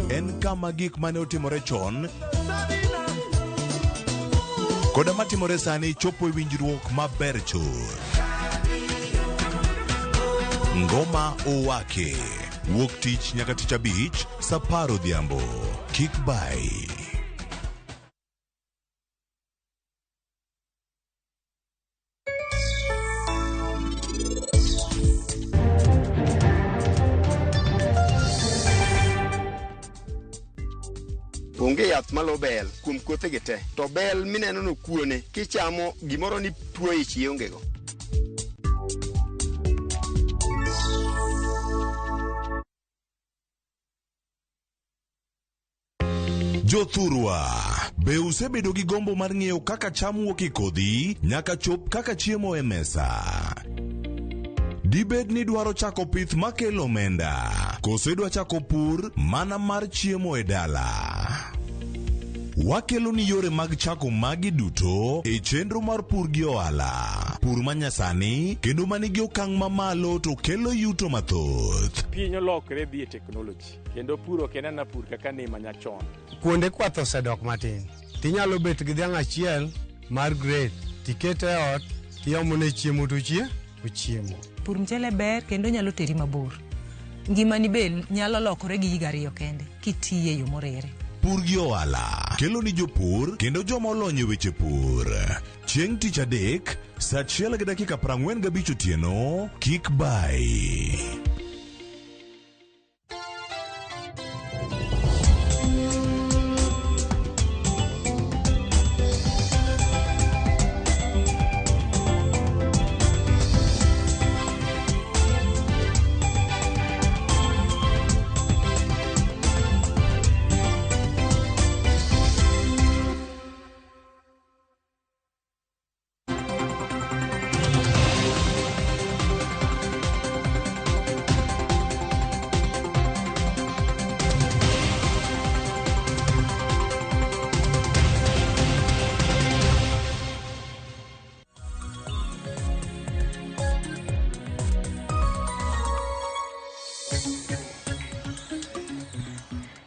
En kama gik mane otimore chon koda matimore sani chopo e winjruok maber chur. Ngoma Owake wuok tich nyaka tich abich saa 10 odhiambo. Kik bai. Onge yath malo bel kuom kothe gite, to bel mineno no kuone kichamo gimoro ni tuo ich iongego. Jothurwa, be usebedo gi gombo mar ng'eyo kaka cham wuok e kodhi nyaka chop kaka chiemo e mesa? Dibed ni dwaro chako pith makelo omenda, kose dwa chako pur mana mar chiemo e dala? Wakelo ni yore mag chako magi duto e chenro mar pur gi ohala. Pur manyasani kendo manigi okang' mamalo to kelo yuto mathoth. Piny olokre dhi e teknoloji kendo puro kenana pur kaka ne manyachon. Kuonde kwath osedok matin. Tinyalo bet gi dhiang' achiel mar grade, tikete ot, tiomone chiemo to ochiemo. Pur mchele ber kendo nyalo teri mabor. Ngimani be nyalo lokore gi higa 2 kende kitiye yo morere. Pur gi ohala kelo ni jopur kendo joma olony e weche pur. Chieng' tich adek saa 1:45 otieno. Kik bai.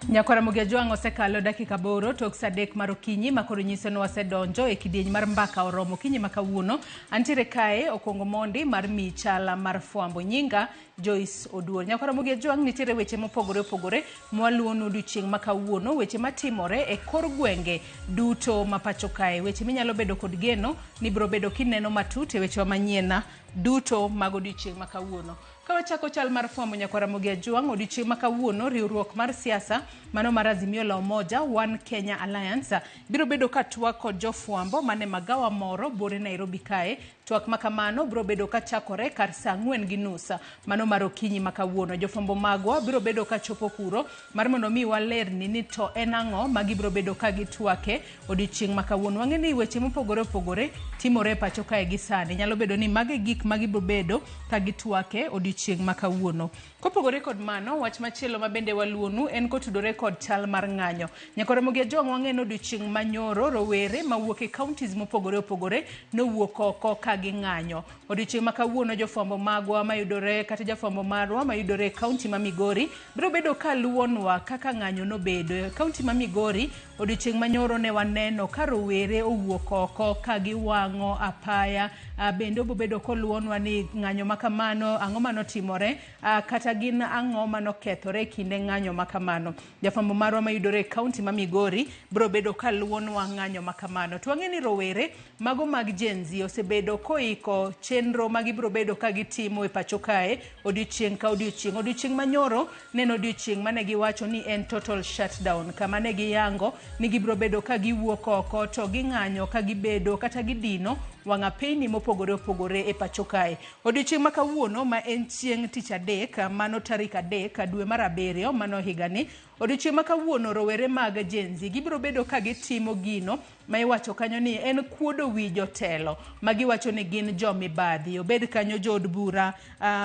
Nyakwara Mugiajwang' osekalo dakika 8 tok saa 3 mar okinyi makoro nyiso ni wasedonjo e kidieny mar mbaka oromo kinyi makawuono. Antiere kae Okongo Mondi mar michala mar fwambo, nyinga Joyce Oduor. Nyakwara Mugiajwang' nitiere weche mopogore opogore mwaluonu odiochieng' makawuono, weche matimore e kor gwenge duto mapacho kae, weche minyalo bedo kod geno ni biro bedo kineno matut e weche manyiena duto mag odiochieng' makawuono. Kawachako chal mar fwambo Nyakwara Mugiajwang', odiochieng' makawuono riwruok mar siasa mano mar Azimio la Umoja One Kenya Alliance biro bedo ka twak kod jofwambo mane magawa moro bore Nairobi kae. Twak makamano biro bedo ka chakore kar saa 4:30 mano mar okinyi makawuono. Jofwambo magwa biro bedo ka chopo kuro mar mondo mi walerni ni to en ang'o ma gibiro bedo ka gitwake odiochieng' makawuono. Wang'eni weche mopogore opogore timore pacho kae gi sani. Nyalo bedo ni mage gik ma gibiro bedo ka gitwake odiochieng' makawuono. Kopogore kod mano, wach machielo ma bende waluonu en kotudore kod chal mar ng'anyo. Nyakwara Mugiajwang' wang'eno odiochieng' manyoro rowere mawuok e counties mopogore opogore nowuok oko ka gi ng'anyo. Odiochieng' makawuono jofwambo magwa mayudore kata jafwambo marwa mayudore e kaunti ma Migori biro bedo ka luonwa kaka ng'anyo no bedo. Kaunti ma Migori odiochieng' manyoro ne waneno ka rowere owuok oko ka giwang'o apaya. Bende obobedo koluonwa ni ng'anyo makamano ang'o manotimore kata gin ang'o manokethore kinde ng'anyo makamano. Jafwambo marwa mayudore e kaunti ma Migori biro bedo ka luonwa ng'anyo makamano. To wang'eni rowere mago mag Gen Z osebedo koiko chenro ma gibiro bedo ka gitimo e pacho kae odiochieng' ka odiochieng'. Odiochieng' manyoro neno odiochieng' mane giwacho ni en total shutdown, kama ne giyango ni gibiro bedo ka giwuok oko to ging'anyo ka gibedo kata gidino wang'apeni mopogore opogore e pacho kae. Odiochieng' makawuono ma en chieng' tich adek mano tarik 3 dwe mar 7 mano higani. Odiochieng' makawuono rowere mag Gen Z gibiro bedo ka gitimo gino ma iwacho kanyo ni en kuodo wi jotelo ma giwacho ni gin jomibadhi. Obed kanyo jood bura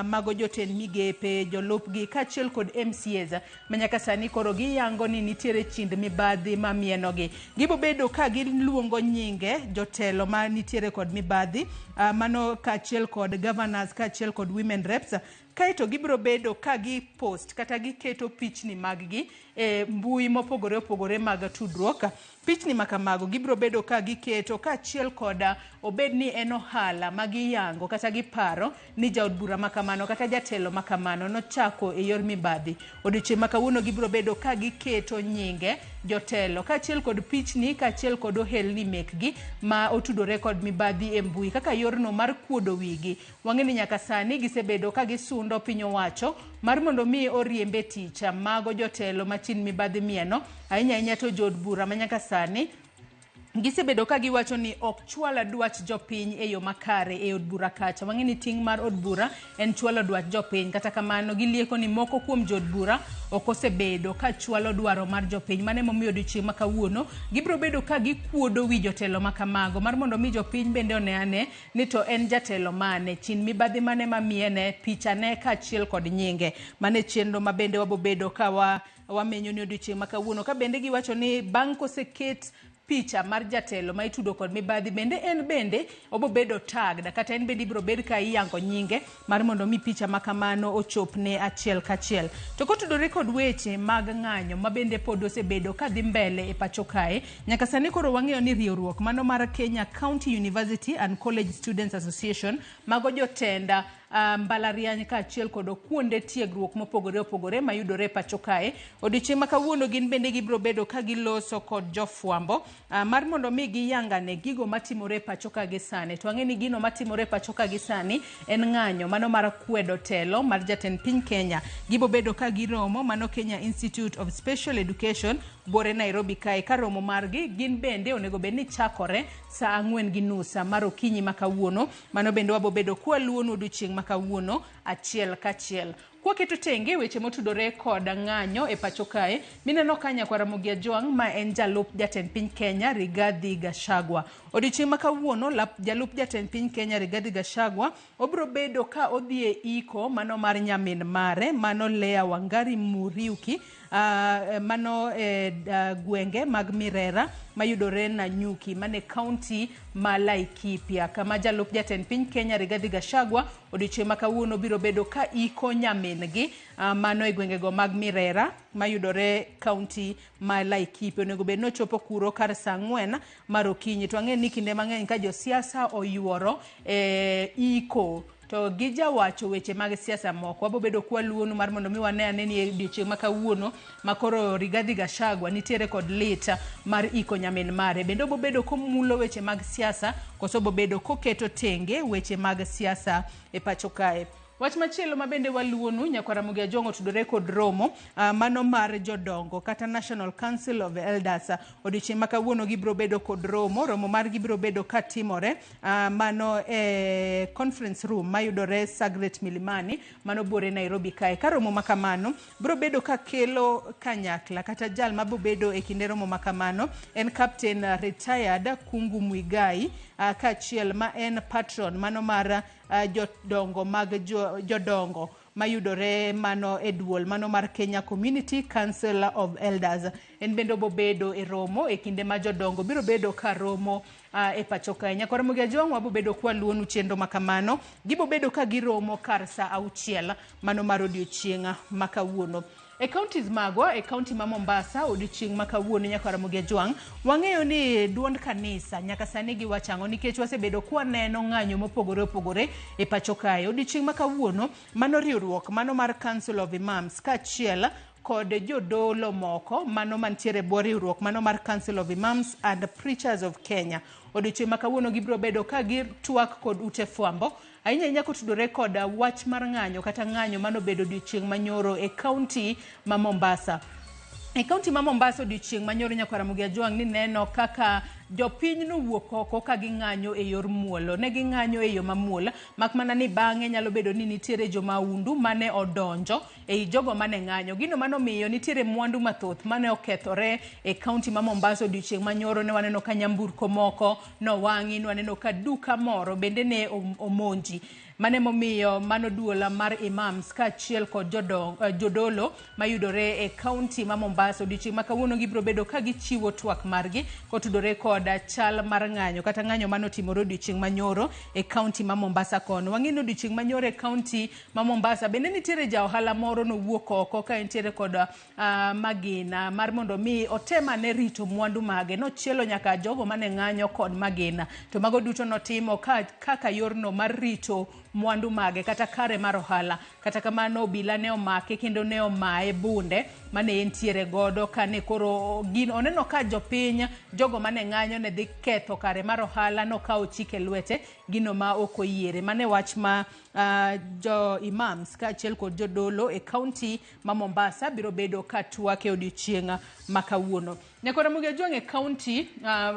mago jotend migepe, jolupgi kaachiel kod MCAs manyaka sani koro giyango ni nitiere chind mibadhi ma mienogi. Gibo bedo ka giluongo nyinge jotelo ma nitiere kod mibadhi mano kaachiel kod governors kaachiel kod women reps kae to gibiro bedo ka gi post kata giketo pichni mag-gi e mbui mopogore opogore mag tudruok. Pichni makamago gibiro bedo ka giketo kaachiel koda obed ni en ohala magiyango kata giparo ni jaod bura makamano kata jatelo makamano nochako e yor mibadhi. Odiochieng' ma kawuono gibiro bedo ka giketo nyinge jotelo kaachiel kod pichni kaachiel kod ohelni mekgi ma otudore kod mibadhi e mbui kaka yorno mar kuodo wigi. Wang'eni nyaka sani gisebedo ka gisundo piny owacho mar mondo mi oriembe tich mago jotelo machin mibadhi mieno ahinya to jood bura manyaka sani gisebedo ka giwacho ni ok chwala dwach jopiny e yo makare e od bura kacha. Wang'eni ting' mar od bura en chwalo dwach jopiny, kata kamano gilieko ni moko kuom jood bura ok osebedo ka chwalo dwaro mar jopiny. Mane momiyo odiochieng' ma kawuono gibiro bedo ka gikuodo wi jotelo makamago mar mondo mi jopiny bende one ni to en jatelo mane, chin mibadhi mane mamiene, pichane kaachiel kod nyinge. Mane chenro ma bende wabobedo ka wamenyo ni odiochieng' ma kawuono, ka bende giwacho ni bang' koseket picha mar jatelo ma itudo kod mibadhi bende en bende obobedo tagged kata en bende ibiro bed ka iyango nyinge mar mondo mi picha makamano ochopne achiel kachiel. To kotudore kod weche mag ng'anyo ma bende pod osebedo ka dhi mbele e pacho kae, nyaka sani koro wang'eyo ni riwruok mano mar Kenya County University and College Students Association mago jotenda mbalariany kaachiel kod kuonde tiegruok mopogore opogore mayudore pacho kae, odiochieng' ma kawuono gin bende gibiro bedo ka giloso kod jofwambo mar mondo mi giyangane gigo matimore pacho ka gi sani. To ang'eni gino matimore pacho ka gi sani en ng'anyo mano mar kwedo telo mar jatend piny Kenya. Gibo bedo ka giromo mano Kenya Institute of Special Education bore Nairobi kae, ka romo margi gin bende onego bed ni chakore saa 4:30 mar okinyi ma kawuono. Mano bende wabobedo kwaluonu odiochieng' ma kawuono achiel kachiel. Kwa keto tenge weche motudore kod ng'anyo e pacho kae, mineno ka Nyakaramogi Ajwang' ma en jalup jatend piny Kenya Rigathi Gachagua. Odiochieng' ma kawuono jalup jatend piny Kenya Rigathi Gachagua obiro bedo ka odhi e iko mano mar nyamin mare mano Leah Wangari Muriuki mano gwenge mag Mirera mayudore Nanyuki mane kaunti ma Laikipia, kama jalup jatend piny Kenya Rigathi Gachagua odiochieng' ma kawuono biro bedo ka iko nyamin-gi mano e gwengego mag Mirera mayudore kaunti ma Laikipia. Onego bed nochopo kuro kar saa 4 mar okinyi. To ang'e ni kinde mang'eny ka josiasa oyuoro iko to gijawacho weche mag siasa moko, wabobedo kwaluonu mar mondo mi wane ni odiochieng' ma kawuono makoro Rigathi Gachagua nitiere kod lita mar iko nyamin mare. Bende obobedo komulo weche mag siasa koso obobedo koketo tenge weche mag siasa e pacho kae. Wach machielo ma bende waluonu, Nyakaramogi Ajwang' otudore kod romo mano mar jodongo kata National Council of Elders. Odiochieng' ma kawuono gibiro bedo kod romo mar gibiro bedo ka timore mano conference room mayudore Sagret Milimani mano bore Nairobi kae. Ka romo makamano biro bedo ka kelo kanyakla kata jal ma bobedo e kinde romo makamano en Captain retired Kungu Muigai kaachiel ma en patron mano mar jodongo mag jodongo mayudore mano e duol mano mar Kenya Community Council of Elders. En bende obobedo e romo e kinde ma jodongo biro bedo ka romo e pacho kae. Nyakaramogi Ajwang' wabobedo kwaluonu chenro makamano, gibobedo ka giromo kar saa 6 mano mar odiochieng' ma kawuono. E counties magwa, e county ma Mombasa, odiochieng' ma kawuono Nyakaramogi Ajwang' wang'eyo ni duond kanisa nyaka sani giwachango nikech wasebedo kwaneno ng'anyo mopogore opogore e pacho kae. Odiochieng' ma kawuono mano riwruok mano mar Council of Imams kaachiel kod jodolo moko mano mantiere bwo riwruok mano mar Council of Imams and Preachers of Kenya. Odiochieng' ma kawuono gibiro bedo ka gitwak kod ute fwambo ahinya kotudore kod wach mar ng'anyo kata ng'anyo mano bedo odiochieng' manyoro e kaunti ma Mombasa. E kaunti ma Mombasa odiochieng' manyoro Nyakaramogi Ajwang' ni neno kaka jopiny nowuok oko ka ging'anyo e yor muolo. Ne ging'anyo e yo mamuol, mak mana ni bang'e nyalo bedo ni nitiere jomaundu mane odonjo e jogo mane ng'anyo. Gino mano miyo nitiere mwandu mathoth mane okethore e kaunti ma Mombasa odiochieng' manyoro. Ne waneno ka nyamburko moko nowang'i, waneno ka duka moro bende ne omonji. mane momiyo mano duola mar imams kaachiel kod jodolo mayudore e kaunti ma Mombasa odiochieng' ma kawuono gibiro bedo ka gichiwo twak margi kotudore kod chal mar ng'anyo kata ng'anyo manotimore odiochieng' manyoro e kaunti ma Mombasa kono. Wang'eyo odiochieng' manyoro e kaunti ma Mombasa bende nitiere ja ohala moro nowuok oko ka entiere kod magina mar mondo mi otema ne rito mwandu mage, nochielo nyaka jogo mane ng'anyo kod magina, to mago duto notimo kaka yorno mar rito mwandu mage kata kare mar ohala. Kata kamano obila ne omake kendo ne omaye bunde mane entiere godo kane koro oneno ka jopiny jogo mane ng'anyo ne dhi ketho kare mar ohala, no kawo chike lwete gino ma ok oyiere. Mane wach ma jo imams kaachiel kod jodolo e kaunti ma Mombasa biro bedo ka twak e odiochieng' ma kawuono. Nyakora Ajwang' e kaunti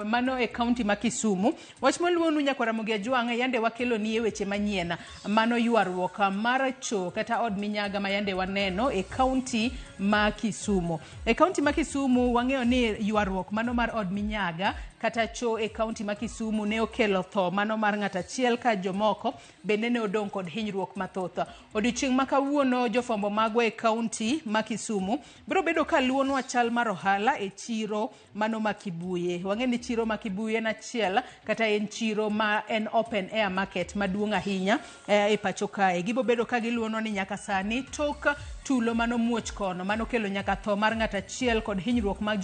mano e kaunti ma Kisumu, wach maluonu Nyakora Ajwang' yande wakelo ni weche manyien mano ywaruok mar cho kata od minyaga ma yande waneno e kaunti ma Kisumu. E kaunti ma Kisumu wang'eyo ni ywaruok mano mar od minyaga kata cho e kaunti ma Kisumu ne okelo tho mano mar ng'at achiel ka jomoko bende ne odong' kod hinyruok mathoth. Odiochieng' ma kawuono jofwambo magwa e kaunti ma Kisumu biro bedo ka luonwa chal mar ohala e chiro mano ma Kibuye. Wang'e ni chiro ma Kibuye en achiel kata en chiro ma en open air market maduong' ahinya e pacho kae. Gibo bedo ka giluonwa ni nyaka sani tok tulo mano muoch kono mano kelo nyaka tho mar ng'at achiel kod hinyruok mag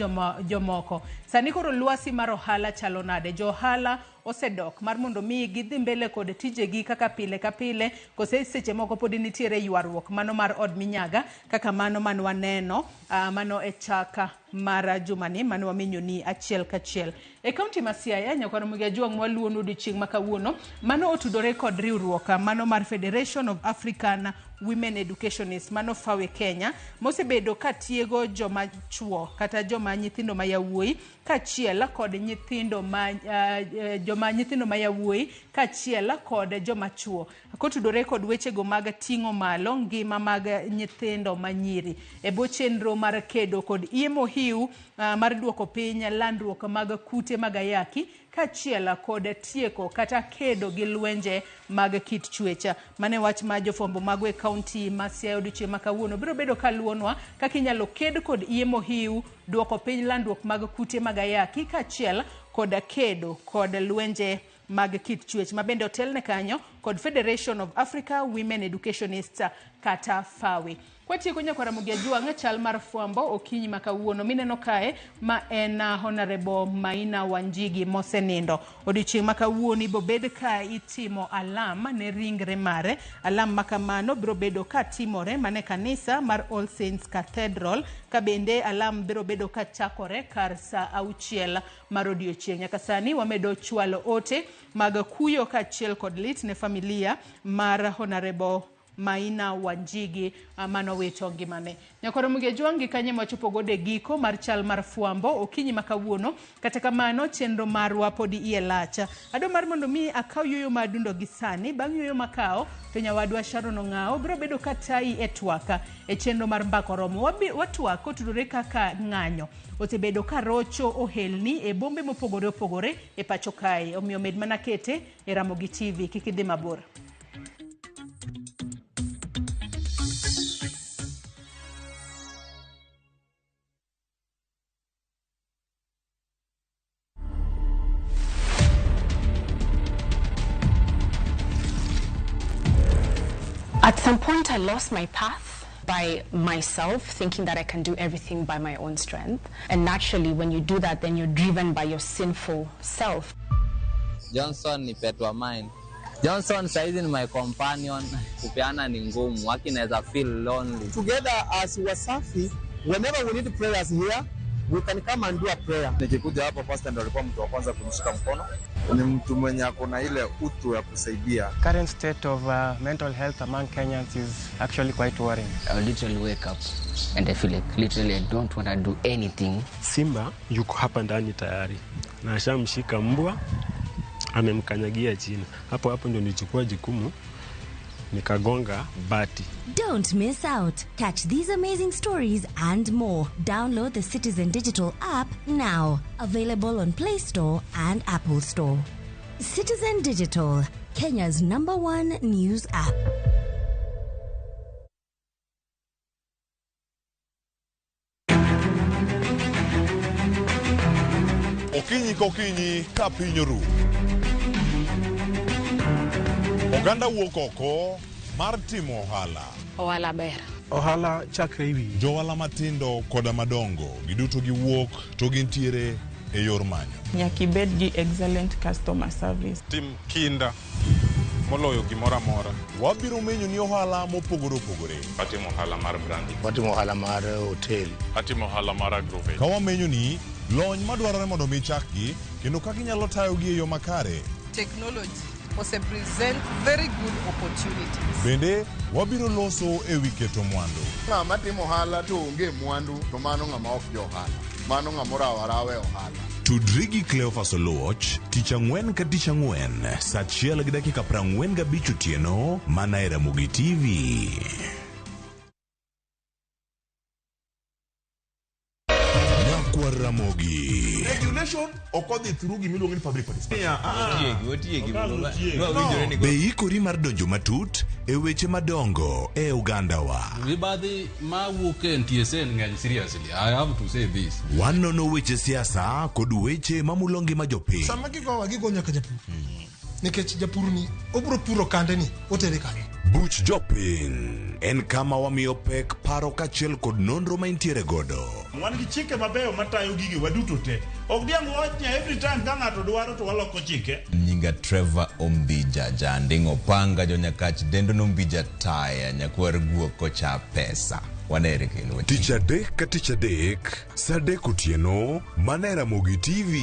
jomoko. Sani koro lwasi mar ohala chalo nade? Jo ohala osedok mar mondo mi gidhi mbele kod tijegi kaka pile ka pile, kose seche moko pod nitiere ywaruok mano mar od minyaga kaka mano man waneno mano e chaka mar jumani mano wamenyo ni achiel kachiel. E kaunti ma Siaya Nyakora Ajwang' waluonu odiochieng' ma kawuono mano otudore kod riwruok mano mar Federation of African Women Educationists mano FAWE Kenya mosebedo ka tiego joma chuo kata joma nyithindo ma yawuoyi kaachiel kod nyithindo ma yawuoyi kaachiel kod joma chuo kotudore kod wechego mag ting'o malo ngima mag nyithindo manyiri e bwo chenro mar kedo kod iemo hiu mar duoko piny landruok mag kute mag ayaki kaachiel kod tieko kata kedo gi lwenje mag kit chwecha. Mane wach ma jofwambo mag e kaunti ma Siaya odiochieng' ma kawuono biro bedo ka luonwa kaka inyalo ked kod iemo hiu, duoko piny landruok mag kute mag ayaki kaachiel kod kedo kod lwenje mag kit chwech ma bende otelne kanyo kod Federation of Africa Women Educationists kata FAWE. Kwatieko Nyakora Ajwang' chal mar fwambo okinyi ma kawuono mineno kae ma en Honorable Maina Wanjigi mosenindo. Odiochieng' ma kawuono ibo bed ka itimo alam ne ringre mare. Alam makamano biro bedo ka timore mane kanisa mar All Saints Cathedral ka bende alam biro bedo ka chakore kar sa 6 mar odiochieng'. Nyaka sani wamedo chwalo ote mag kuyo kaachiel kod lit ne familia mar Honorable Maina Wanjigi mano wito ngimane. Nyakora Ajwang' kanye machopo gode giko mar chal mar fwambo okinyi ma kawuono. Kata kamano chenro marwa podi ielacha. Ado mar mondo mi akaw yoyo madundo gi sani bang' yoyo makao to nyawadwa Sharon Ong'ao biro bedo katai e twaka e chenro mar mbako romo. Watwak kotudore kaka ng'anyo osebedo ka rocho ohelni e bombe mopogore opogore e pacho kae. Omiyo med mana kete e Ramogi TV kikidhi mabor. At some point, I lost my path by myself, thinking that I can do everything by my own strength. And naturally, when you do that, then you're driven by your sinful self. Johnson ni pet wa mine. Johnson saizi ni my companion. Kupeana ni ngumu. Waki naeza feel lonely. Together as Wasafi, whenever we need prayers here, we can come and do a prayer. Nikikuja hapo pastor ndio alikuwa mtu wa kwanza kunishika mkono. Ni mtu mwenye akona ile utu ya kusaidia. Current state of mental health among Kenyans is actually quite worrying. I literally wake up and I feel like literally I don't want to do anything. Simba yuko hapa ndani tayari. Na ashamshika mbwa, amemkanyagia chini. Hapo ndio nilichukua jukumu nikagonga bati. Don't miss out. Catch these amazing stories and more. Download the Citizen Digital app now. Available on Play Store and Apple Store. Citizen Digital. Kenya's #1 news app. Okinyi kokinyi ka piny oru. Oganda wuok oko mar timo ohala. Ohala ber. Ohala chakre iwi. Johala matindo koda madongo giduto giwuok to gintiere e yor manyo. Nyaka ibed gi excellent customer service. Tim kinda moloyo gimoro amora. Wabiro menyo ni ohala mopogore opogore. Atimo ohala mar branding. Watimo ohala mar hotel. Atimo ohala mar agrovet. Ka wamenyo ni lony madwarore mondo mi chakgi kendo kaka inyalo tayogi e yo makare. Technology present very good opportunities. Bende wabiro loso e wi keto mwandu. Ng'ama timo ohala to onge mwandu to mano ng'ama ok jo ohala. Mano ng'ama rawe ohala. Tudri gi Cleophas Oluoch tich ang'wen ka tich ang'wen saa 1:45 otieno mana e Ramogi TV. Nyakwa Ramogi. Regulation okodhi through gimiluongo ni public participation. Be ikori mar donjo matut e weche madongo e Ugandawa. Mibadhi ma wuok e NTSA ng'eny seriously. I have to say this. Wanono weche siasa kod weche mamulo ngima jopiny. Sama gigo nyaka japur. Nikech japur ni obro puro kande ni otere kanye. Buch jopiny en kama wamiyo pek paro kachiel kod nonro ma intiere godo. Wan gi chike mabeyo matayo gigi waduto te. Ok diang' wachnya every time ka ng'ato dwaro to waloko chike. Nyinga Trevor Ombija jandingo panga jo Nyakach dendo nombija taya nyakwar guok kocha pesa. Wanere kendo. Tich adek ka tich adek saa 3 otieno mana e Ramogi TV.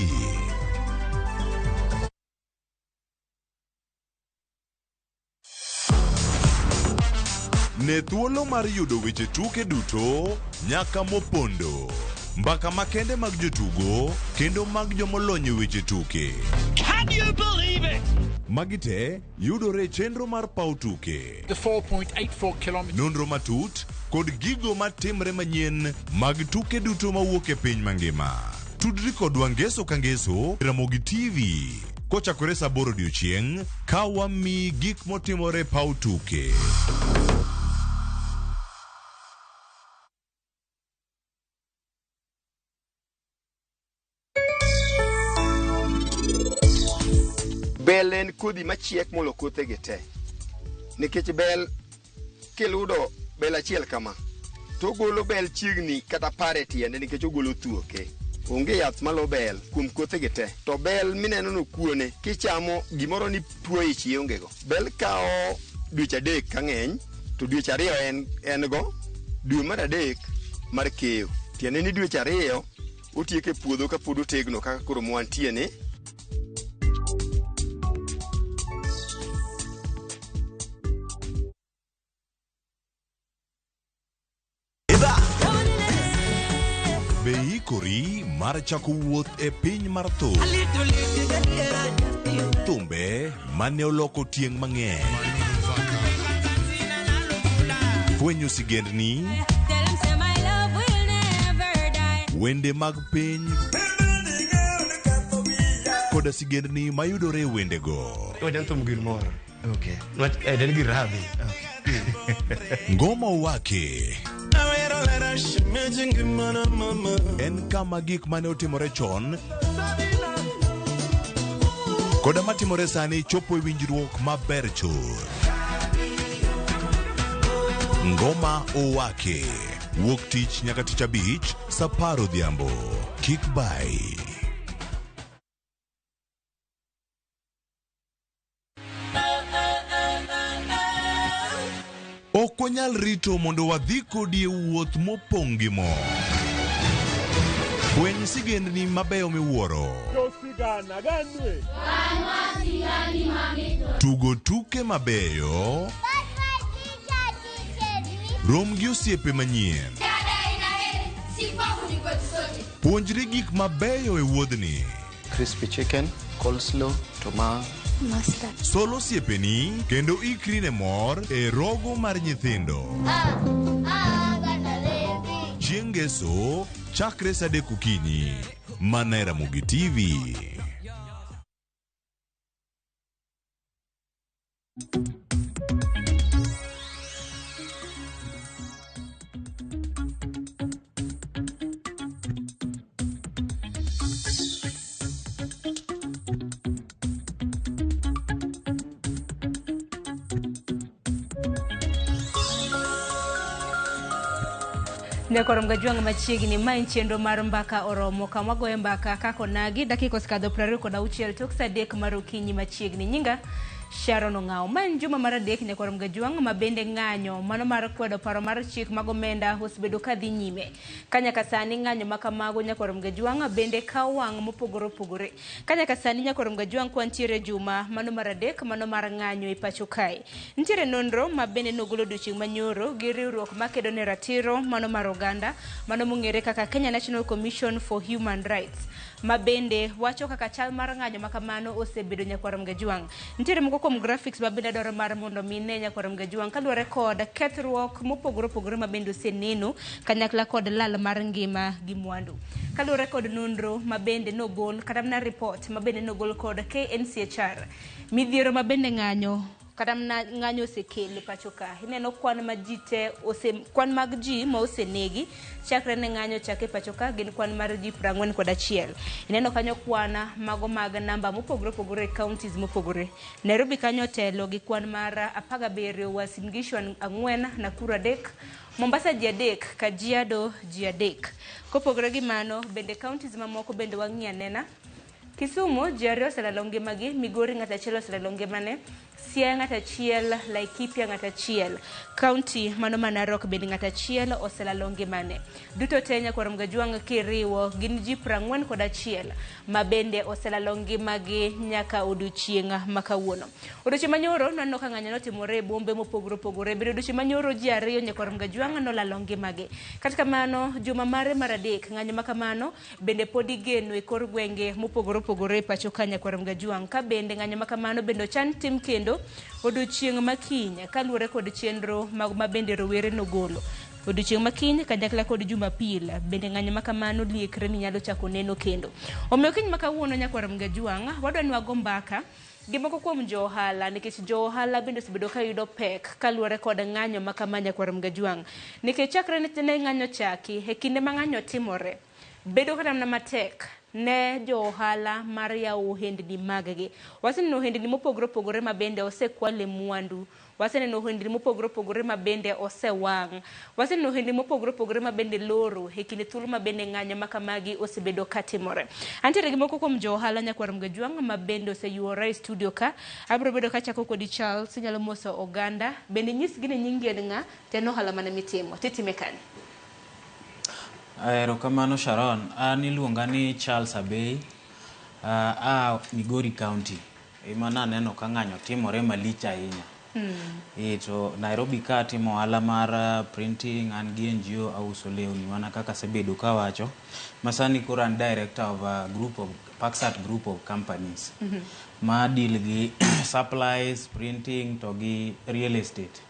Ne thuolo mar yudo weche tuke duto nyaka mopondo. Mbaka makende mag jotugo kendo mag jomolony weche tuke. Can you believe it? Magite yudore chenro mar pau tuke. The 4.84 kilometers. Nonro matut kod gigo matimre manyien mag tuke duto mawuok e piny mangima. Tudri kod wangeso kangeso Ramogi TV. Kochakore saa 8 odiechieng' ka wami gik motimore pau tuke. Bel en kodhi machiek molo kothege te. Nikech bel kiludo bel achiel kama to golo bel chiegni kata pare tiende nikech ogolo thuoke. Onge yath malo bel kuom kothege te. To bel mineno no kuone kichamo gimoro ni tuo ich iongego. Bel kao dweche 3 ka ng'eny to dweche 2 en go. Dwe mar 3 mar keyo. Tiende ni dweche 2 otieke puodho ka puodho tegno kaka koro mwantie ni. Be ikori mar chako wuoth e piny mar thum. Thumbe mane oloko tieng' mang'eny. Fwenyo sigendni. Wende mag piny. Koda sigendni mayudore wendego. Wajan thum gir moro. Okay. Den gir radhi. Ngoma wake. En kama gik mane otimore chon koda matimore sani chopo e winjruok maber chuth. Ngoma owake wuok tich nyaka tich abich saa 10 odhiambo. Kik bai. Ok wanyal rito mondo wadhi kodi e wuoth mopong' gi mo. Fweny sigendni mabeyo miwuoro. Tugo tuke mabeyo. Rom gi osiepe manyien. Puonjri gik mabeyo e wuodhni. Crispy chicken, coleslaw, tomato. Mustard. Solo siepeni kendo ikri ne mor e rogo mar nyithindo. Chieng' ngeso chakre saa 3 okinyi mana e Ramogi TV. Nekorom gajuang machiegni ma chenro mar mbaka oromo kama goyo mbaka kako nagi dakika osekadho 26 tok saa 3 mar okinyi machiegni. Nyinga Sharon Ong'ao. Ma en juma mar adek nekorom gajuang ma bende ng'anyo mano mar kwedo paro mar chik mag omenda osebedo ka dhi nyime. Kanyaka sani ng'anyo makamago nyakorom gajuang bende kawo wang' mopogore opogore. Kanyaka sani nyakorom gajuang kwantiere juma mano mar adek mano mar ng'anyo e pacho kae. Nitiere nonro ma bende nogolo odiochieng' manyoro gi riwruok makedo ne ratiro mano mar oganda mano mong'ere kaka Kenya National Commission for Human Rights ma bende wacho kaka chal mar ng'anyo makamano osebedo nyakorom gajuang. Nitiere moko kuom graphics ma bende dwaro mar mondo mine nyakorom gajuang kaluwore kod kethruok mopogore opogore ma bende oseneno kanyakla kod lal mar ngima gi mwandu. Kaluwore kod nonro ma bende nogol kata na report ma bende nogol kod KNCHR, midhiero ma bende ng'anyo kata ng'anyo osekelo pacho ka. Ineno kwan mag ji ma osenegi chakre ne ng'anyo chake pacho ka gin kwan mar ji 41. Ineno kanyo kwana mago mag namba mopogore opogore e counties mopogore. Nairobi kanyo telo gi kwan mar 17, Uasin Gishu 4, Nakuru 3, Mombasa ji 3, Kajiado ji 3. Kopogore gi mano bende counties mamoko bende wang'iyo anena. Kisumu ji 2 oselalo ngimagi, Migori ng'ato achiel oselalo ngimane, Siaya ng'ato achiel, Laikipia ng'ato achiel, County mano ma Narok bende ng'ato achiel oselalo ngimane. Duto te nyakorom gajuang kiriwo gin ji 41 ma bende oselalo ngimagi nyaka odiochieng' ma kawuono. Odiochieng' manyoro naneno ka ng'anyo notimore e bombe mopogore opogore. Bende odiochieng' manyoro ji 2 nyakorom gajuang nolalo ngimagi. Kata kamano juma mare mar adek ng'anyo makamano bende pod igeno e kor gwenge mopogore opogore pacho ka nyakorom gajuang. Ka bende ng'anyo makamano bende ochan tim kendo odiochieng' makiny kaluwore kod chenro ma bende rowere nogolo. Odiochieng' makiny kanyakla kod Jumapil bende ng'anyo makamano liekre ni nyalo chako neno kendo. Omiyo kiny makawuono nyakorom gajuang wadwa ni wago mbaka gi moko kuom jo ohala nikech jo ohala bende osebedo ka yudo pek kaluwore kod ng'anyo makama nyakorom gajuang. Nikech chakre ne ng'anyo chaki e kinde ma ng'anyo timore bedo kata mana matek ne jo ohala mar yawo ohendni mag-gi. Waseneno ohendni mopogore opogore ma bende osekwale mwandu. Waseneno ohendni mopogore opogore ma bende osewang'. Waseneno ohendni mopogore opogore ma bende loro e kinde thuolo ma bende ng'anyo makamagi osebedo ka timore. Antiere gi moko kuom jo ohala nyakorom gajuang ma bende oseyuore e studio ka. Abiro bedo ka chako kodi Charles, inyalo moso oganda. Bende nyisgi ni nyingi en ng'a, to en ohala mane mitimo. Titime kanye? Erokamano Sharon, an iluonga ni Charles Abey, Migori County. Ema naneno ka ng'anyo timore malich ahinya. To Nairobi ka timo ohala mar printing, an gi NGO auso lewni mana kaka sebedo kawacho. Masani koro an director of a group of Paxat group of companies. Ma deal gi supplies, printing to gi real estate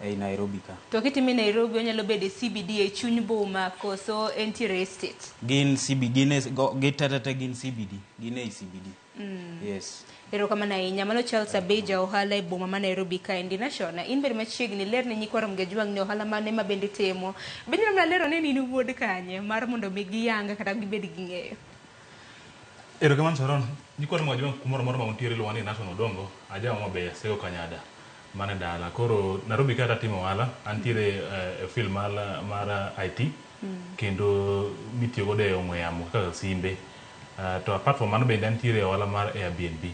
e Nairobi ka. To kitimi Nairobi onyalo bedo CBD e chuny boma koso entiere estate. Gin CBD, gitetete gin CBD, gin e CBD. Yes. Erokamano ahinya. Mano Charles Abey ja ohala e boma ma Nairobi ka endi nashona. In bende machiegni ler ne nyakorom gajuang ni ohala mane ma bende timo. Bende namna lero ne in wuod kanye mar mondo mi giyanga kata gibed gi ng'eyo. Erokamano Sharon, nyakorom gajuang kumoro moro ma untiere luwani National Dongo, ajawa maber sego Kanyada. Mane dala. Koro Nairobi kata timo ohala, antiere film mar IT, kendo mitiyo godo e ong'we yamo kaka simbe. To apart from mano bende antiere ohala mar Airbnb.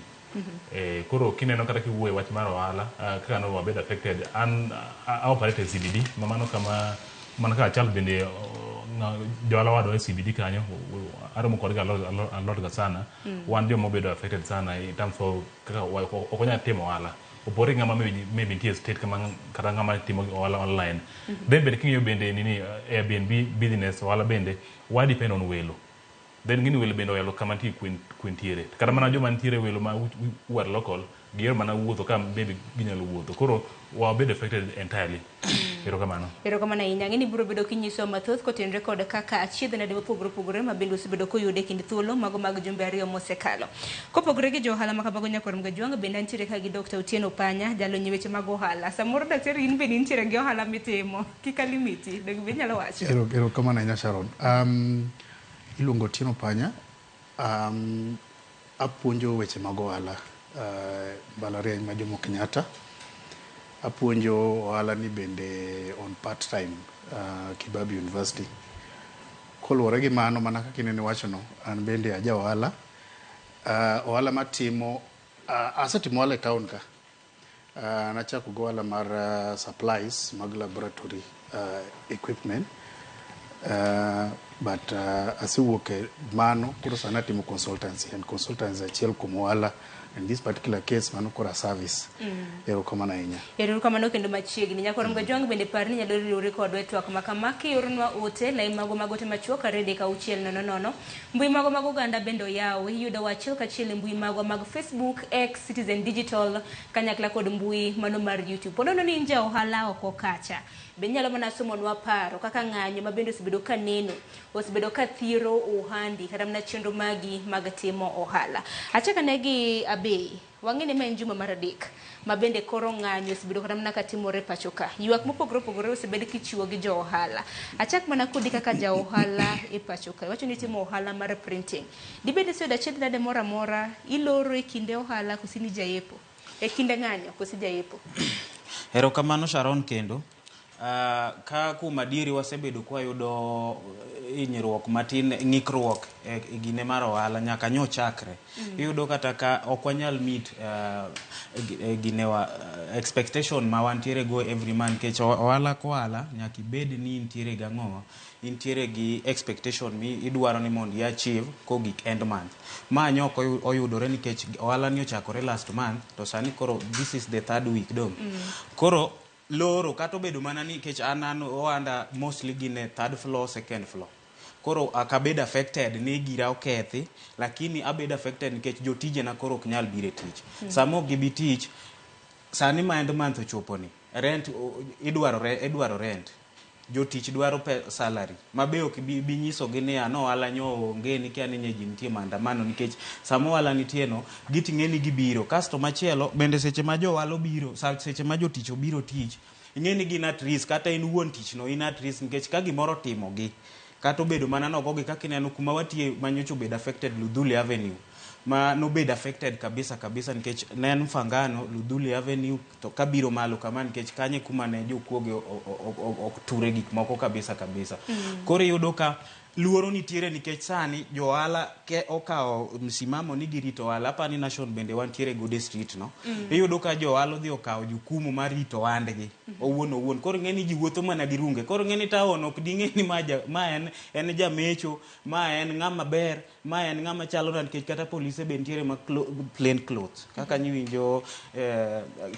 Koro kineno kata kiwuoye wach mar ohala, kaka no wabed affected, an operate CBD, mamano kama mana kaka chal bende johala wadwa e CBD kanyo, aromo kodgi alot ga sana, wan joma obedo affected sana in terms of kaka okonya timo ohala. Opore ngama maybe ntie state kama kata ngama timo ohala online. Then bende kingiyo bende nini Airbnb business ohala bende wa depend on welo. Then gini welo bende oyalo kama ntie kwentiere. Kata mana joma ntiere welo ma were local, giyero mana wuotho ka maybe ginyalo wuotho. Koro wa bed affected entirely. Erokamano ahinya. Ng'eni biro bedo kinyiso mathoth kotenre kod kaka achiedh nade mopogore opogore ma bende osebedo koyude kind thuolo mago mag jumbe ariyo mosekalo. Kopogore gi johala ma kamago Nyakorom Gajwang' bende nitiere ka gi Dr. Otieno Panya, jalony weche mag ohala. Samoro daktari in bende nitiere gi ohala mitimo kika limiti, dog be nyalo wacho. Erokamano ahinya Sharon. Iluongo Otieno Panya. Apuonjo weche mag ohala mbalariany ma Jomo Kenyatta. Apuonjo ohala ni bende on part time Kibabi University. Koluwore gi mano mana kaka inene wachono, an bende aja ohala. Ohala matimo asetimo ohala e town ka. Nachako go ohala mar supplies mag laboratory equipment. But asewuok e mano koro sani atimo consultancy and consultancy achiel kuom ohala. In this particular case mano kora service. Erokamano ahinya. Erokamano kendo machiegni. Nyakorom Gajwang' bende parni nyalo riwore kodwa e twak ma kama kiornwa ote lain mago magote machuok arede ka 600. Mbui mago mag oganda bende oyaw. Iyudo wachiel kachiel mbui mago mag Facebook, X, Citizen Digital, kanyakla kod mbui mano mar YouTube. Ponono ni nja ohala oko kacha. Bende nyalo mana somonwa paro kaka ng'anyo ma bende osebedo ka neno, osebedo ka thiro ohandi kata mana chenro magi mag timo ohala. Achaka negi Abei, wang'eni ma en juma mar adek ma bende koro ng'anyo osebedo kata mana ka timore pacho ka. Ywak mopogore opogore osebedo kichiwo gi jo ohala. Achak mana kodi kaka ja ohala e pacho ka. Wacho ni timo ohala mar printing. Dibede sio da ched nade mora mora iloro e kinde ohala kusini jayepo. E kinde ng'anyo kusi jayepo. Erokamano Sharon kendo. Ka kuma dieri wasebedo kwa yudo hinyruok matin, ng'ikruok e gine mar ohala nyaka nyo chakre. Iyudo kata ka ok wanyal meet ginewa expectation ma wantiere go every month kech ohala ko ohala nyaka ibed ni intiere gang'o, intiere gi expectation mi idwaro ni mondo achieve ko gik end month. Ma nyok oyudore nikech ohala ni ochakore last month to sani koro this is the third week dong. Koro loro kata obedo mana ni kech an ohanda mostly gine third floor, second floor. Koro akabed affected ni gira okethi, lakini abed affected nikech jotije na koro ok nyal bire tich. Samo gibi tich, sani ma end month ochopo ni. Rent, idwaro rent. Jotich dwaro salary. Mabe ok bi nyiso gi ni ano ohala nyo onge ni kia ni nyeji nitie maandamano nikech samo ohala nitie no, giting'e ni gibiro. Kasto machielo, bende seche ma jo ohala biro, seche ma jotich obiro tich, ing'e ni gin at risk, kata in wuon tich no in at risk nikech ka gimoro timo gi. Kato bedo mana nogogi kaka ineno kuma watie manyocho bed affected Ludhuli Avenue. Ma no bed affected kabisa nikech nen Fangano Ludhuli Avenue to kabiro malo kama nikech kanye kuma ne jokuoge ture gik moko kabisa. Koro yudo ka luoro nitiere nikech sani jo ohala ke okao msimamo ni girito ohala. Hapa ni Nation bende wantiere Gode Street no. Iyudo ka jo ohala dhi okao jukumu mar rito ohandgi owuon. Koro ng'eni ji wuotho mana gi runge. Koro ng'eni taon ok ding'e ni ma en jamecho, ma en ng'ama ber, ma en ng'ama chalo na nikech kata polise bende ntiere ma plain clothes. Kaka nyiwinjo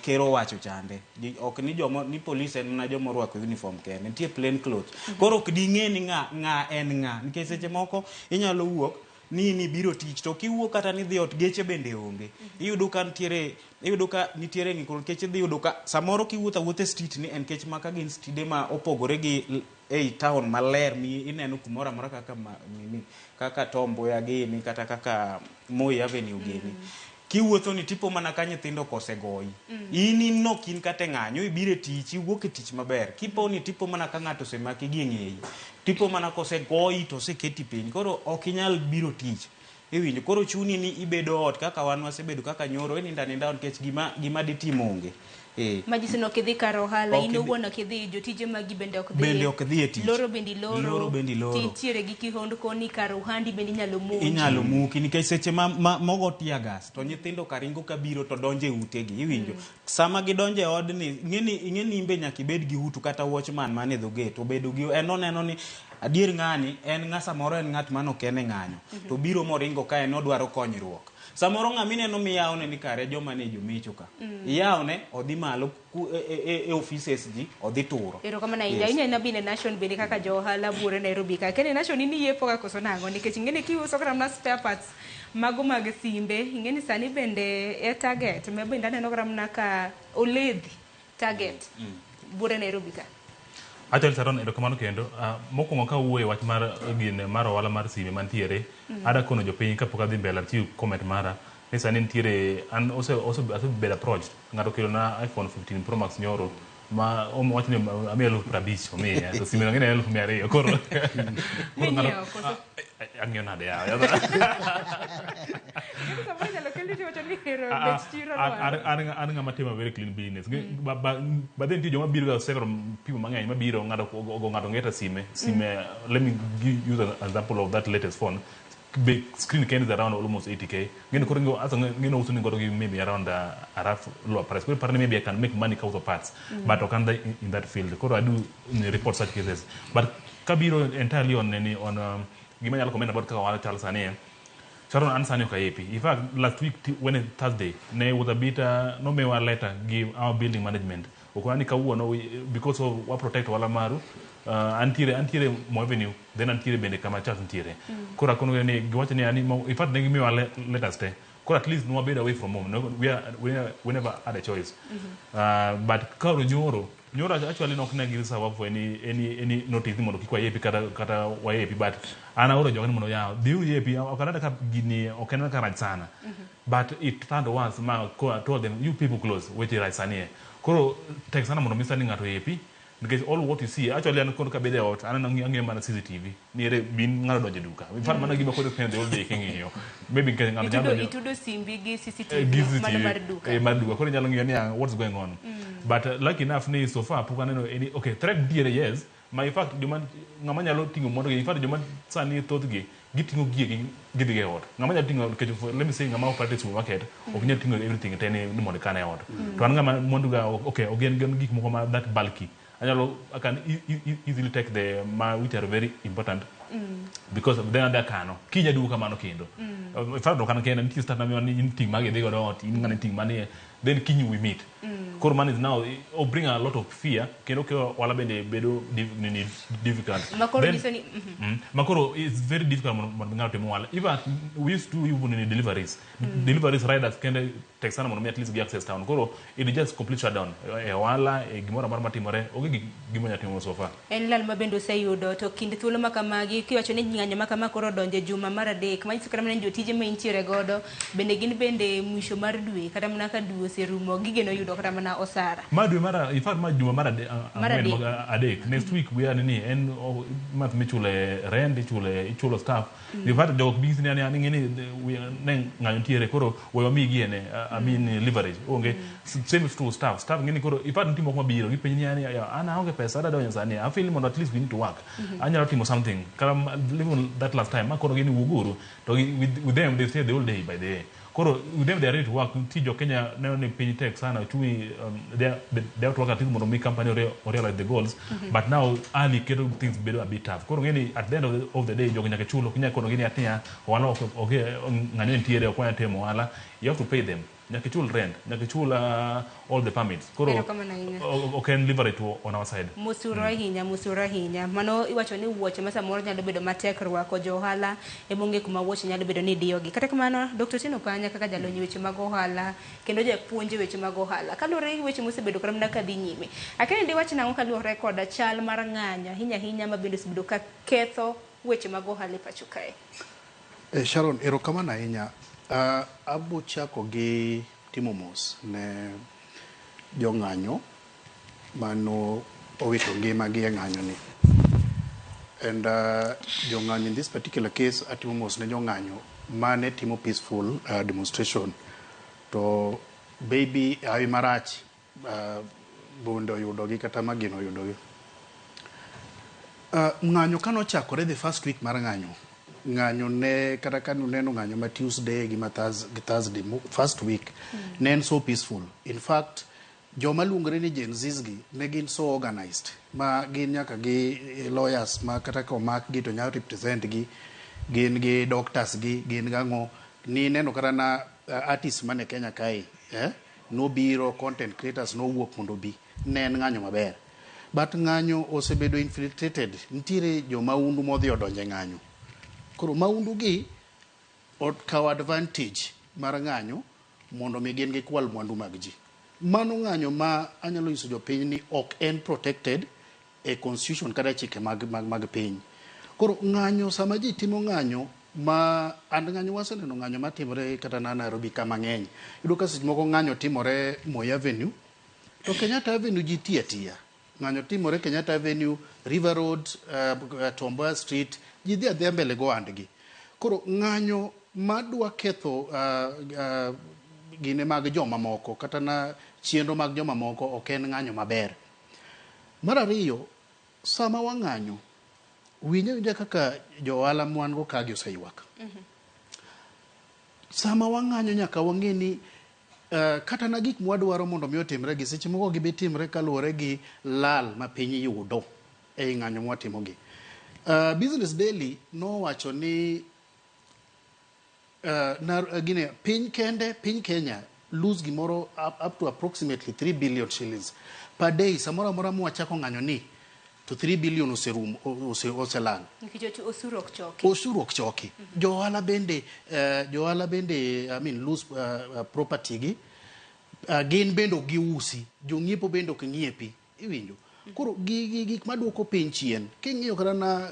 kero wacho chande. Ok ni ni polise en na jomo rwako uniform kende. Ntie plain clothes. Koro ok ding'e ni ng'a en nikech seche moko inyalo wuok ni biro tich to kiwuok kata ni dhi ot geche bende onge. Iyudo ka nitiere ng'ikruok nikech dhi yudo ka samoro kiwuotho street ni en kech maka gin stide ma opogore gi ei town maler mi ineno kumora mora kaka Tombo ya gini kata kaka Moi Avenue gini. Kiwuotho ni tipo mana ka nyithindo kosegoi. In no kin kate ng'anyo ibire tich, iwuok e tich maber. Kipo ni tipo mana ka ng'ato semaki gi ng'eyi. Tipo mana kosegoi to seketi piny. Koro ok inyal biro tich. Iwinjo koro chuni ni ibedo ot kaka wan wasebedo kaka nyoro ninda nikech gima ditimo onge. Majisino kidhi kar ohala, inowuono kidhi jotije magi bende ok dhi e tich. Loro bendi loro. Tintiere gi kihondko ni kar ohandi bendi inyalo muki nikech seche mogo tia gas to nyithindo karingo kabiro to donje utegi. Iwinjo sama gidonje od ni ing'eni imbe nyaka ibed gi utu kata watchman man e dho gate obedo gi enoneno ni adier ng'ani en ng'asa moro en ng'at mano kene ng'anyo to biro moringo ka en odwaro konyruok. Samoro ng'amine no miyawne ni kare joma ne jomecho ka. Iyawne odhi malo e offices ji odhi turo. Erokamano ahinya. Inyalo bine Nation bende kaka jo ohala buore Nairobi ka. Kene Nation ni yepo ka koso nango nikech ing'eni kiuso kata na spare parts mago mag simbe. Ing'eni sani bende e Target me bende aneno kata ka oledhi Target buore Nairobi ka. Achal Sharon erokamano kendo mokwongo ka wuoye wach mar gine mar ohala mar sime mantiere ada kono jopiny kapok adhi mbele achiw comment mara ni sani nitiere an asebedo approached ng'ato kelo na iPhone 15 Pro Max nyoro ma wach ni amiya 50,000 omiya to sime ng'eny 200,000 koro ang'eyo nade yaw an ng'ama timo very clean business but then nitie joma biro ga second people mang'eny mabiro ng'ato ng'eta sime let me use an example of that latest phone big screen can is around almost 80k ngene koro ngene uso ni godo gi maybe around a rough lower price koro parne maybe I can make money out of parts but I can't in that field koro I do report such cases but kabiro entirely on gima nyalo comment about kaka wala Charles Ane Sharon Ansani okayepi in fact last week when Thursday ne was a bit no me wa letter give our building management okani kawuono because of what protect wala maru antiere Mo Avenue then antiere bende kama Charles ntiere kora kono ne giwacho ni ani in fact ne gimiwa let us stay kora at least no bed away from home no, we never had a choice but karo nyoro actually nok na give sawa for any notice mondo kikwa yepi kata wa yepi but ana oro jogani mondo ya diu yepi okada ka gini okena ka sana but it turned once ma told them you people close wait right sanie koro tek sana mondo misani ngato yepi because all what you see actually an kono ka bede out ana ngi mana CCTV niere bin ngado doje duka in fact mana giba ko spend the whole day kingi yo maybe ngado nyalo itudo simbi gi CCTV mana mar duka maduka ko nyalo ngi what's going on but lucky enough ni so far pukana no any okay threat diere yes my in fact joma ngama nyalo tingo mondo in fact joma sani thothgi gitingo gie gidige ot ngama nyalo tingo let me say ngama operate supermarket ok nyalo tingo everything tene ni mondo kana ot to an ngama mondo ga okay ogen gik moko ma that bulky I can easily take the which are very important because then they can kinya du kamano kendo if I don't can nti start na me thing mage they go out in ngane thing mane then kinyu we meet koro man is now bring a lot of fear kendo ke wala bende bedo difficult makoro it's very difficult mo ngalo temo wala even we used to even in deliveries riders can take sana mo at least get access town koro it just complete shutdown wala gimora mar matimore ogi gimonya timo so far en lal mabendo sayudo to kinde thuolo makamagi kiwacho ni ng'anyo makama koro donje juma mar adek ma isikara mane jotije ma intiere godo bende gin bende mwisho mar dwe kata mana ka dwe oserumo gigeno yudo kata mana osara madwe mara in fact juma mar adek next week we are nini en mat michule rent ichulo staff in fact dog business ni ngene we ng'anyo tiere koro we mi giene I mean leverage onge same to staff ngene koro in fact ntimo kuma biro gipenyi ni ana onge pesa ada donyo sani I feel at least we need to work anyalo timo something karam even that last time akoro gini wuguru to with them they stay the whole day by the day koro with them they are ready to work tijo Kenya nayo ni pay tax sana chui they have to work at least mondo make company realize the goals but now early keto things better a bit tough koro ngeni at the end of the day jogo nyaka chulo kinya kono ngeni atia wala okay ngani ntiere kwa temo wala you have to pay them nyaka chul rent nyaka chul all the permits koro okay leverage on our side musuro hinya mano iwacho ni wuoche masa moro nyalo bedo matek rwako johala e monge kuma wuoche nyalo bedo ni diyogi kata kamano Dr. Tino Kanya kaka jalonyi weche mag ohala kendo japuonje weche mag ohala kalure weche mosebedo kram ndaka dhi nyime akene ndi wach nango kalure koda chal mar ng'anyo hinya mabende sebedo ka ketho weche mag ohala pacho kae Sharon erokamano ahinya abo chako gi timo mos ne jong'anyo mano owito ngima gi ng'anyo ni and jong'anyo in this particular case atimo mos ne jong'anyo mane timo peaceful demonstration to baby ayi marach bondo yudo gi kata magino yudo gi ng'anyo kano chakore the first week mar ng'anyo ne kata kanu neno ng'anyo ma Tuesday gi ma Thursday first week nen so peaceful in fact joma luongre ni Gen Zs gi ne gin so organized ma gin nyaka gi lawyers ma kata ko mak gi to nyalo represent gi gin gi doctors gi gin gango ni neno kata na artists mane Kenya kai no biro content creators no wuok mondo bi nen ng'anyo maber but ng'anyo osebedo infiltrated nitire joma undu modhi odonje ng'anyo koro maundu gi kaw advantage mar ng'anyo mondo mi gin gi kwal mwandu mag ji mano ng'anyo ma anyalo iso jopiny ni ok en protected e constitution kada chike mag piny. Koro ng'anyo sama ji timo ng'anyo ma and ng'anyo waseneno ng'anyo matimore kata na Nairobi kama ng'eny. Iyudo ka seche moko ng'anyo timore Moi Avenue to Kenyatta Avenue ji tiya. Ng'anyo timore Kenyatta Avenue, River Road, Tom Mboya Street, ji dhi adhiya mbele go andgi. Koro ng'anyo madwa ketho gine mag joma moko kata na chenro mag joma moko ok en ng'anyo maber. Mar ariyo, sama wang'anyo winja kaka jo ohala mwan go kagi oseywak. Sama wang'anyo nyaka wang'e ni kata na gik mwadwaro mondo mi otimre gi seche moko gibi timre kaluwore gi lal ma piny yudo e ng'anyo mwatimogi. Business Daily nowacho ni piny Kenya lose gimoro up to approximately 3 billion shillings per day. Samora amora mwachako ng'anyo ni to 3 billion oselal. Osuru ok choki. Jo ohala bende lose property gi. Gin bende ok giusi. Jong'iepo bende ok ng'iepi. Iwinjo. Koro gik maduoko piny chien. King'iyo kata na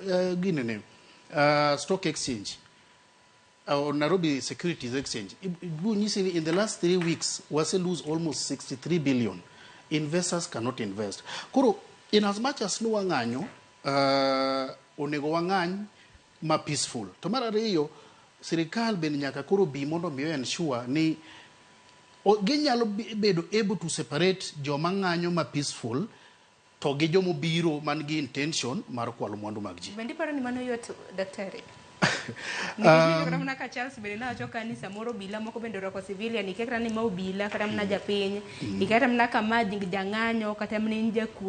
stock exchange or Nairobi Securities Exchange, in the last 3 weeks was lose almost 63 billion. Investors cannot invest. Koro in as much as no wang'anyo onego wang'any ma peaceful. To mar ariyo sirikal bende nyaka koro bi mondo mi ensure ni ginyalo bedo able to separate joma ng'anyo ma peaceful to gi jomo biro man gi intention mar kwalo mwandu mag ji. Bendi paro ni mano yot daktari. Nikech ka Charles bende nawacho kanisa moro bila moko bende rwako civilian ikekra ni ma obila kata mna japiny ikata mna kama jang'anyo kata mna jakuo